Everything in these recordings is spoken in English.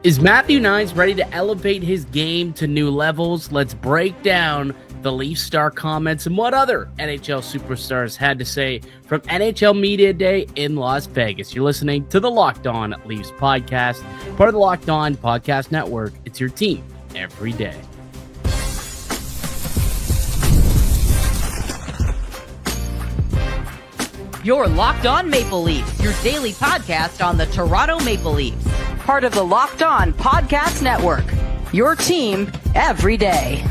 Is Matthew Nyes ready to elevate his game to new levels? Let's break down the Leaf star comments and what other NHL superstars had to say from NHL Media Day in Las Vegas. You're listening to the Locked On Leafs podcast, part of the Locked On Podcast Network. It's your team every day. You're Locked On Maple Leafs, your daily podcast on the Toronto Maple Leafs. Part of the Locked On Podcast Network, your team every day.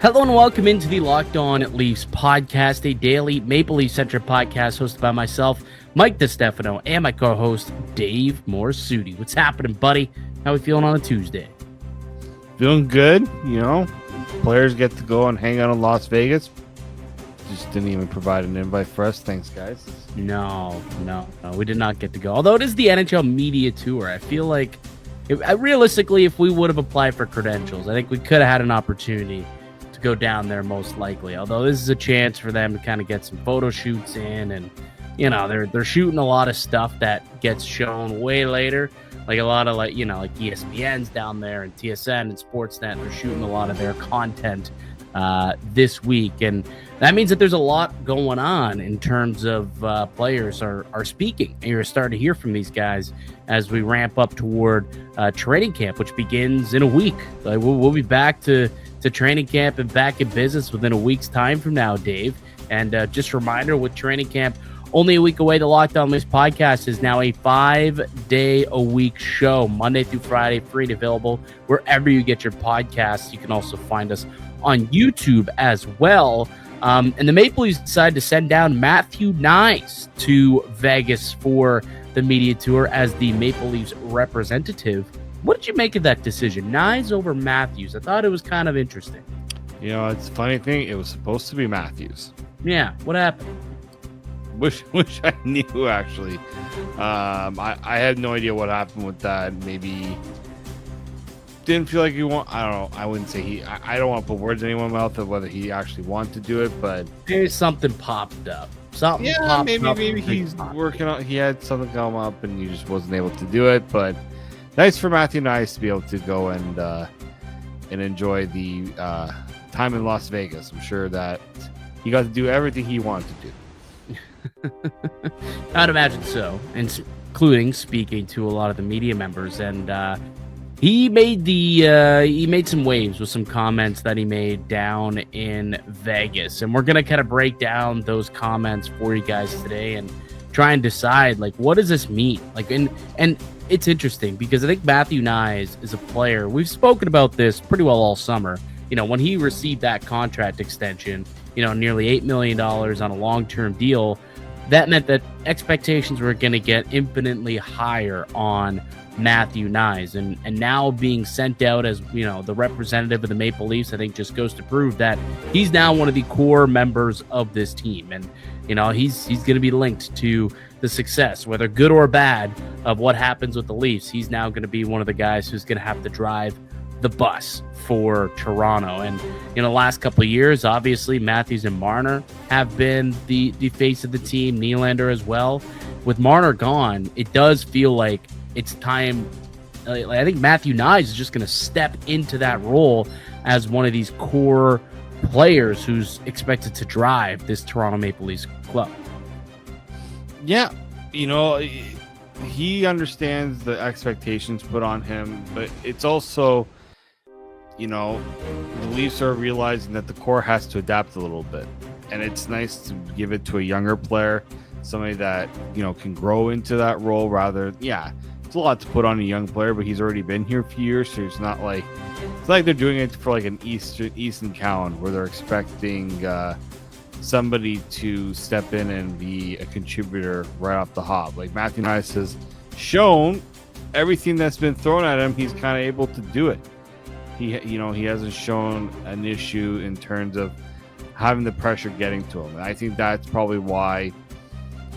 Hello and welcome into the Locked On Leafs podcast, a daily Maple Leaf-centric podcast hosted by myself, Mike DeStefano, and my co-host, Dave Morsuti. What's happening, buddy? How we feeling on a Tuesday? Feeling good, Players get to go and hang out in Las Vegas. Just didn't even provide an invite for us. Thanks, guys. No, we did not get to go. Although it is the NHL Media Tour, I feel like, realistically, if we would have applied for credentials, I think we could have had an opportunity to go down there most likely. Although this is a chance for them to kind of get some photo shoots in, and they're shooting a lot of stuff that gets shown way later. Like a lot of like ESPN's down there and TSN and Sportsnet. They're shooting a lot of their content this week, and that means that there's a lot going on in terms of players are speaking. And you're starting to hear from these guys as we ramp up toward training camp, which begins in a week. Like we'll be back to training camp and back in business within a week's time from now, Dave. And just a reminder, with training camp only a week away, the Locked On Leafs podcast is now a 5-day-a-week show, Monday through Friday, free and available wherever you get your podcasts. You can also find us on YouTube as well. And the Maple Leafs decided to send down Matthew Nyes to Vegas for the media tour as the Maple Leafs representative. What did you make of that decision? Nyes over Matthews. I thought it was kind of interesting. It's a funny thing. It was supposed to be Matthews. Yeah, what happened? Wish I knew, actually. I had no idea what happened with that. Maybe didn't feel like he want. I don't know. I wouldn't say I don't want to put words in anyone's mouth of whether he actually wanted to do it, but maybe something popped up. Maybe he's working on. He had something come up and he just wasn't able to do it. But nice for Matthew Nyes to be able to go and enjoy the time in Las Vegas. I'm sure that he got to do everything he wanted to do. I'd imagine so, including speaking to a lot of the media members, and he made some waves with some comments that he made down in Vegas, and we're gonna kind of break down those comments for you guys today and try and decide what does this mean. And it's interesting because I think Matthew Nyes is a player. We've spoken about this pretty well all summer. When he received that contract extension, nearly $8 million on a long-term deal, that meant that expectations were going to get infinitely higher on Matthew Nyes. And now being sent out as, the representative of the Maple Leafs, I think just goes to prove that he's now one of the core members of this team. And, he's going to be linked to the success, whether good or bad, of what happens with the Leafs. He's now going to be one of the guys who's going to have to drive the bus for Toronto. And in the last couple of years, obviously Matthews and Marner have been the face of the team, Nylander as well. With Marner gone, it does feel like it's time. I think Matthew Nyes is just going to step into that role as one of these core players who's expected to drive this Toronto Maple Leafs club. Yeah, he understands the expectations put on him, but it's also, the Leafs are realizing that the core has to adapt a little bit, and it's nice to give it to a younger player, somebody that, can grow into that role rather. Yeah, it's a lot to put on a young player, but he's already been here a few years, so it's not like they're doing it for an Easton Cowan where they're expecting somebody to step in and be a contributor right off the hop. Like Matthew Nyes has shown everything that's been thrown at him, he's kind of able to do it. He hasn't shown an issue in terms of having the pressure getting to him. And I think that's probably why,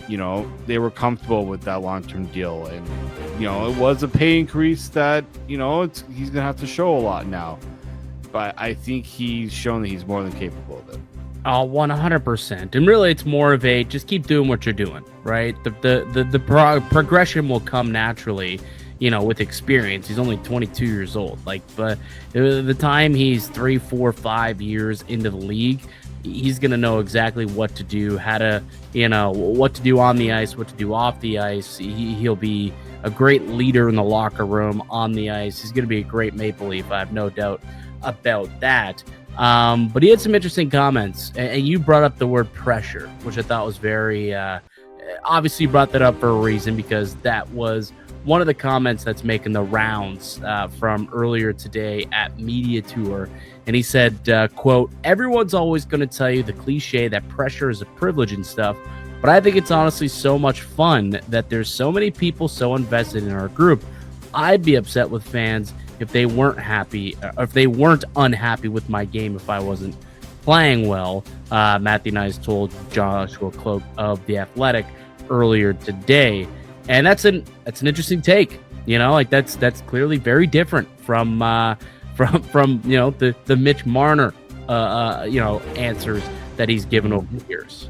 they were comfortable with that long-term deal. And, it was a pay increase that, he's going to have to show a lot now. But I think he's shown that he's more than capable of it. Oh, 100%. And really, it's more of a just keep doing what you're doing, right? The progression will come naturally, with experience. He's only 22 years old. But the time he's 3, 4, 5 years into the league, he's going to know exactly what to do, how to, what to do on the ice, what to do off the ice. He'll be a great leader in the locker room, on the ice. He's going to be a great Maple Leaf. I have no doubt about that. But he had some interesting comments, and you brought up the word pressure, which I thought was very, obviously you brought that up for a reason, because that was one of the comments that's making the rounds from earlier today at Media Tour. And he said, quote, "Everyone's always going to tell you the cliche that pressure is a privilege and stuff, but I think it's honestly so much fun that there's so many people so invested in our group. I'd be upset with fans if they weren't happy, or if they weren't unhappy with my game if I wasn't playing well." Matthew Nice told Joshua Cloak of The Athletic earlier today. And that's an interesting take. That's clearly very different from the Mitch Marner answers that he's given over the years.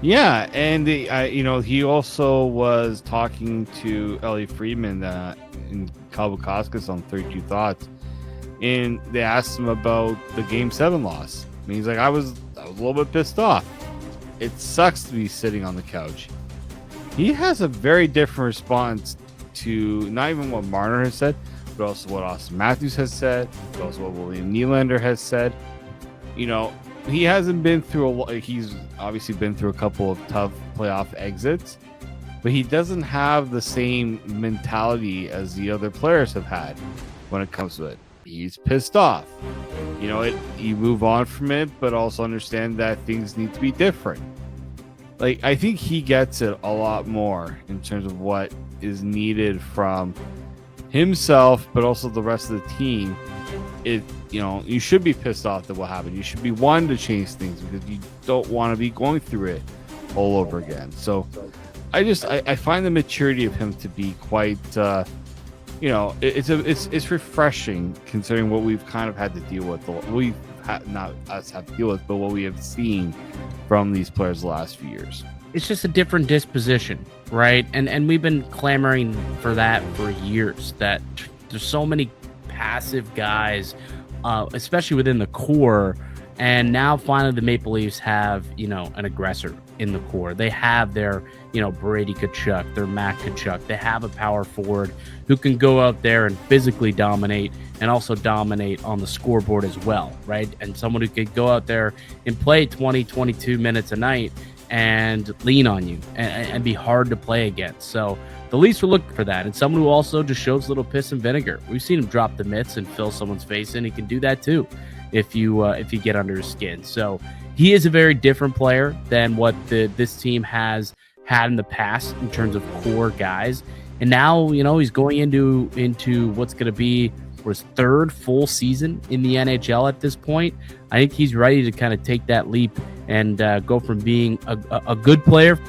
Yeah, and he also was talking to Ellie Friedman in Kalbukauskas on 32 Thoughts, and they asked him about the Game 7 loss. And he's like, I was a little bit pissed off. It sucks to be sitting on the couch. He has a very different response to not even what Marner has said, but also what Austin Matthews has said, but also what William Nylander has said. He hasn't been through he's obviously been through a couple of tough playoff exits, but he doesn't have the same mentality as the other players have had when it comes to it. He's pissed off. You move on from it, but also understand that things need to be different. I think he gets it a lot more in terms of what is needed from himself, but also the rest of the team. You should be pissed off at what happened. You should be wanting to change things because you don't want to be going through it all over again. So I find the maturity of him to be quite, it's refreshing considering what we've kind of had to deal with. Not us have to deal with, but what we have seen from these players the last few years. It's just a different disposition, right? And we've been clamoring for that for years, that there's so many passive guys, especially within the core, and now finally the Maple Leafs have an aggressor in the core. They have their Brady Tkachuk, their Matt Tkachuk. They have a power forward who can go out there and physically dominate and also dominate on the scoreboard as well, right? And someone who could go out there and play 20-22 minutes a night and lean on you and be hard to play against. So the Leafs were looking for that, and someone who also just shows a little piss and vinegar. We've seen him drop the mitts and fill someone's face in. He can do that too if you get under his skin. So he is a very different player than what this team has had in the past in terms of core guys. And now, he's going into what's going to be his third full season in the NHL at this point. I think he's ready to kind of take that leap and go from being a good player